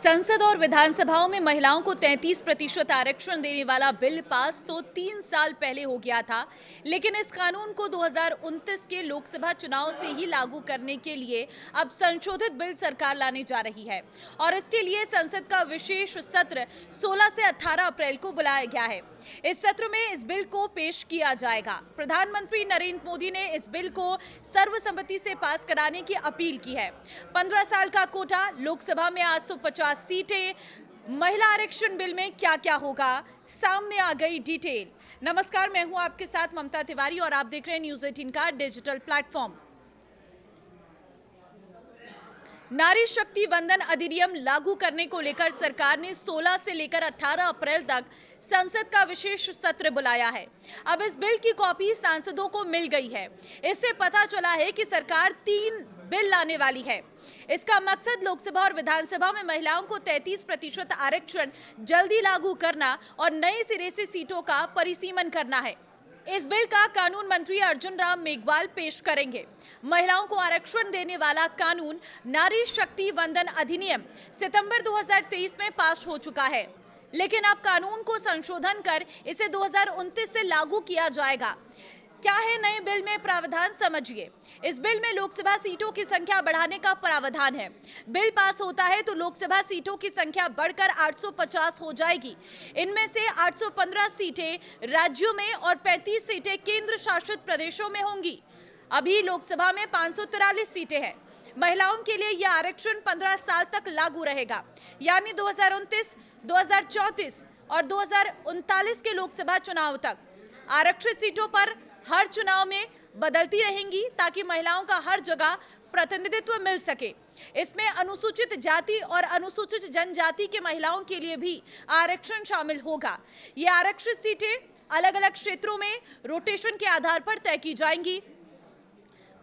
संसद और विधानसभाओं में महिलाओं को 33% आरक्षण देने वाला बिल पास तो 3 साल पहले हो गया था, लेकिन इस कानून को 2029 के लोकसभा चुनाव से ही लागू करने के लिए अब संशोधित बिल सरकार लाने जा रही है और इसके लिए संसद का विशेष सत्र 16 से 18 अप्रैल को बुलाया गया है। इस सत्र में इस बिल को पेश किया जाएगा। प्रधानमंत्री नरेंद्र मोदी ने इस बिल को सर्वसम्मति से पास कराने की अपील की है। 15 साल का कोटा, लोकसभा में 850 सीटें, महिला आरक्षण बिल में क्या क्या होगा, सामने आ गई डिटेल। नमस्कार, मैं हूं आपके साथ ममता तिवारी और आप देख रहे हैं न्यूज़ 18 का डिजिटल प्लेटफॉर्म। नारी शक्ति वंदन अधिनियम लागू करने को लेकर सरकार ने 16 से लेकर 18 अप्रैल तक संसद का विशेष सत्र बुलाया है। अब इस बिल की कॉपी सांसदों को मिल गई है। इससे पता चला है कि सरकार 3 बिल लाने वाली है। इसका मकसद लोकसभा और विधानसभा में महिलाओं को 33% आरक्षण जल्दी लागू करना और नए सिरे से सीटों का परिसीमन करना है। इस बिल का कानून मंत्री अर्जुन राम मेघवाल पेश करेंगे। महिलाओं को आरक्षण देने वाला कानून नारी शक्ति वंदन अधिनियम सितंबर 2023 में पास हो चुका है, लेकिन अब कानून को संशोधन कर इसे 2029 से लागू किया जाएगा। क्या है नए बिल में प्रावधान, समझिए। इस बिल में लोकसभा सीटों की संख्या बढ़ाने का प्रावधान है। बिल पास होता है तो लोकसभा सीटों की संख्या बढ़कर 850 हो जाएगी। इनमें से 815 सीटें राज्यों में और 35 सीटें केंद्र शासित प्रदेशों में होंगी। अभी लोकसभा में 543 सीटें हैं। महिलाओं के लिए यह आरक्षण 15 साल तक लागू रहेगा, यानी 2029, 2034 और 2039 के लोकसभा चुनाव तक। आरक्षित सीटों पर हर चुनाव में बदलती रहेंगी ताकि महिलाओं का हर जगह प्रतिनिधित्व मिल सके। इसमें अनुसूचित जाति और अनुसूचित जनजाति के महिलाओं के लिए भी आरक्षण शामिल होगा। ये आरक्षित सीटें अलग अलग क्षेत्रों में रोटेशन के आधार पर तय की जाएंगी।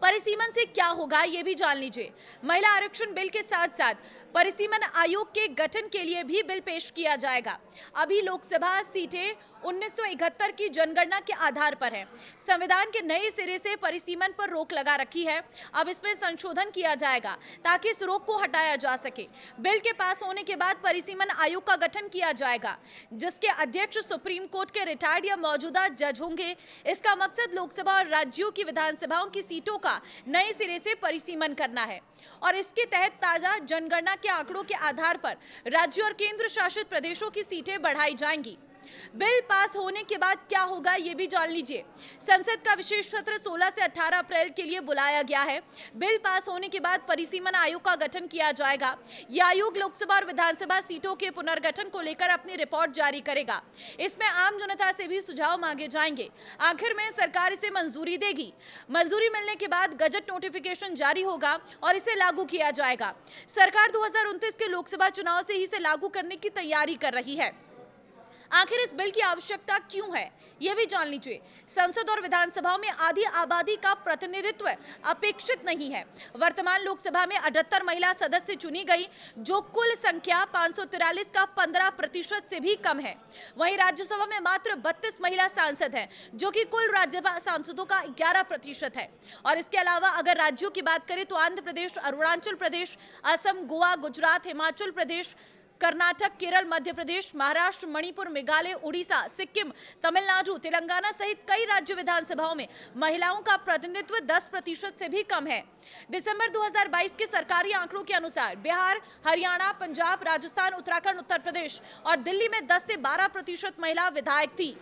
परिसीमन से क्या होगा ये भी जान लीजिए। महिला आरक्षण बिल के साथ साथ परिसीमन आयोग के गठन के लिए भी बिल पेश किया जाएगा। अभी लोकसभा सीटें 1971 की जनगणना के आधार पर है। संविधान के नए सिरे से परिसीमन पर रोक लगा रखी है। अब इसमें संशोधन किया जाएगा ताकि इस रोक को हटाया जा सके। बिल के पास होने के बाद परिसीमन आयोग का गठन किया जाएगा, जिसके अध्यक्ष सुप्रीम कोर्ट के रिटायर्ड या मौजूदा जज होंगे। इसका मकसद लोकसभा और राज्यों की विधानसभाओं की सीटों का नए सिरे से परिसीमन करना है और इसके तहत ताजा जनगणना के आंकड़ों के आधार पर राज्यों और केंद्र शासित प्रदेशों की सीटें बढ़ाई जाएंगी। बिल पास होने के बाद क्या होगा ये भी जान लीजिए। संसद का विशेष सत्र 16 से 18 अप्रैल के लिए बुलाया गया है। बिल पास होने के बाद परिसीमन आयोग का गठन किया जाएगा। यह आयोग लोकसभा और विधानसभा सीटों के पुनर्गठन को लेकर अपनी रिपोर्ट जारी करेगा। इसमें आम जनता से भी सुझाव मांगे जाएंगे। आखिर में सरकार इसे मंजूरी देगी। मंजूरी मिलने के बाद गजट नोटिफिकेशन जारी होगा और इसे लागू किया जाएगा। सरकार 2029 के लोकसभा चुनाव से ही इसे लागू करने की तैयारी कर रही है। आखिर इस बिल की आवश्यकता क्यों है यह भी जान लीजिए। संसद और विधानसभाओं में आधी आबादी का प्रतिनिधित्व अपेक्षित नहीं है। वर्तमान लोकसभा में 78 महिला सदस्य चुनी गई, जो कुल संख्या 543 का 15% से भी कम है। वहीं राज्यसभा में मात्र 32 महिला सांसद हैं, जो कि कुल राज्यसभा सांसदों का 11% है। और इसके अलावा अगर राज्यों की बात करें तो आंध्र प्रदेश, अरुणाचल प्रदेश, असम, गोवा, गुजरात, हिमाचल प्रदेश, कर्नाटक, केरल, मध्य प्रदेश, महाराष्ट्र, मणिपुर, मेघालय, उड़ीसा, सिक्किम, तमिलनाडु, तेलंगाना सहित कई राज्य विधानसभाओं में महिलाओं का प्रतिनिधित्व 10% से भी कम है। दिसंबर 2022 के सरकारी आंकड़ों के अनुसार बिहार, हरियाणा, पंजाब, राजस्थान, उत्तराखंड, उत्तर प्रदेश और दिल्ली में 10 से 12% महिला विधायक थी।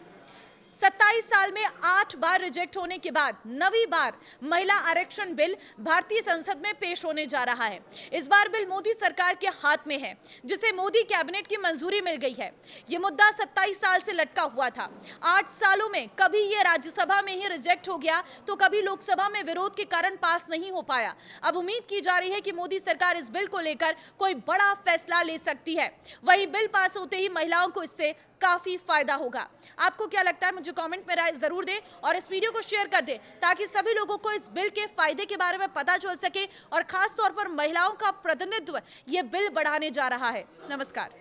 27 साल में 8 बार रिजेक्ट होने के बाद 9वीं बार महिला आरक्षण बिल भारतीय संसद में पेश होने जा रहा है। इस बार बिल मोदी सरकार के हाथ में है, जिसे मोदी कैबिनेट की मंजूरी मिल गई है। ये मुद्दा 27 साल से लटका हुआ था। 8 सालों में कभी ये राज्यसभा में ही रिजेक्ट हो गया तो कभी लोकसभा में विरोध के कारण पास नहीं हो पाया। अब उम्मीद की जा रही है कि मोदी सरकार इस बिल को लेकर कोई बड़ा फैसला ले सकती है। वही बिल पास होते ही महिलाओं को इससे काफी फायदा होगा। आपको क्या लगता है, मुझे कमेंट में राय जरूर दें और इस वीडियो को शेयर कर दें ताकि सभी लोगों को इस बिल के फायदे के बारे में पता चल सके और खास तौर पर महिलाओं का प्रतिनिधित्व ये बिल बढ़ाने जा रहा है। नमस्कार।